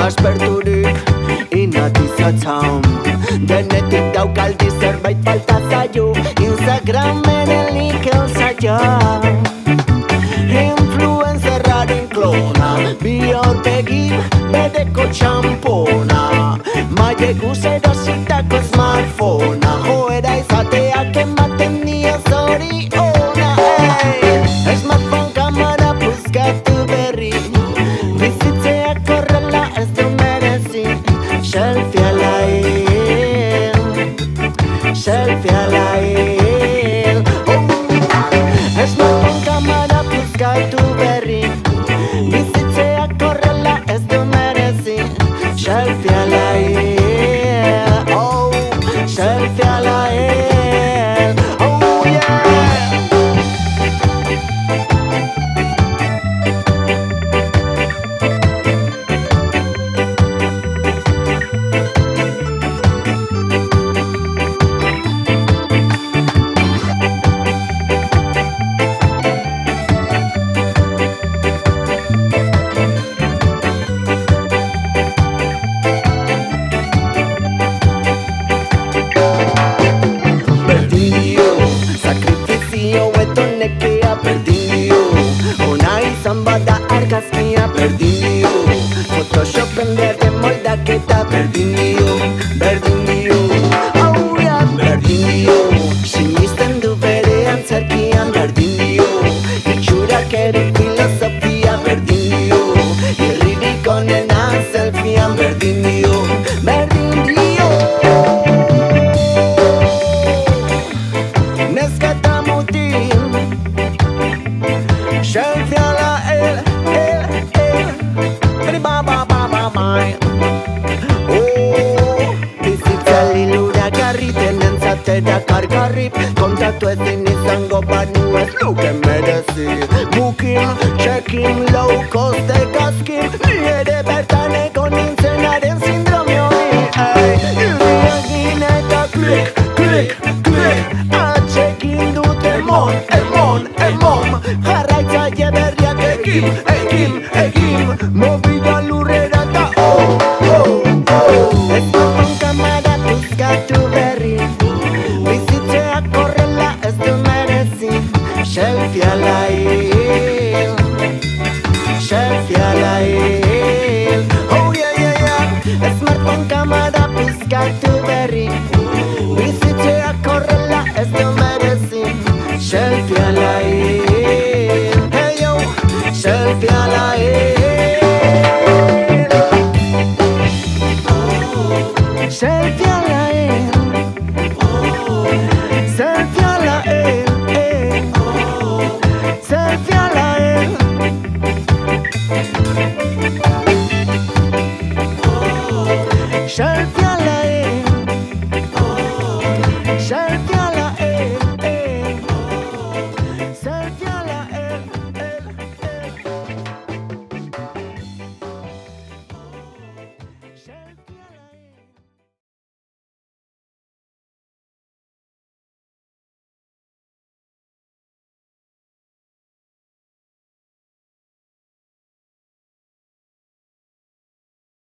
asperturik inatizatzen. Denetik daukaldi zerbait falta zaio, Instagramen elikel zaio. Influencerraren klona, bi aurpegi bedeko txampona, maileguz erositako smartphonea, joera izateak ematen dio zoriona. Smartphone kamera puzkatu berri, bizitzeak horrela ez du merezi. Selfie ala selfie ala Smartphone kamera puzkatu berri, bizitzeak horrela ez du merezi. Selfie ala selfie ala oh yeah. Bada argazkia berdin dio, Photoshopen berde moldaketa berdin dio, berdin dio, oh yeah, berdin dio. Sinisten du bere antzerkian berdin dio, itxurak ere filosofia berdin dio, irririk onena selfiean berdin dio, berdin dio. Neska eta mutil, selfie ala bizitza liluragarri denentzatera kargarri, kontatu ezin izango banu ez luke merezi. Booking, check-in, low cost egazkin, ni ere bertan egon nintzenaren sindrome hori. Irriagin eta klik, klik, klik, atxekin dut emon, emon, emon, jarraitzaile berriak egin, mobila lurrera eta Smartphone kamera puzkatu berri, bizitzeak horrela ez du merezi. Selfie ala selfie ala oh yeah, yeah, yeah. Smartphone kamera puzkatu berri, bizitzeak horrela ez du merezi. Selfie ala hey yo, selfie ala selfie ala selfie ala selfie ala selfie ala selfie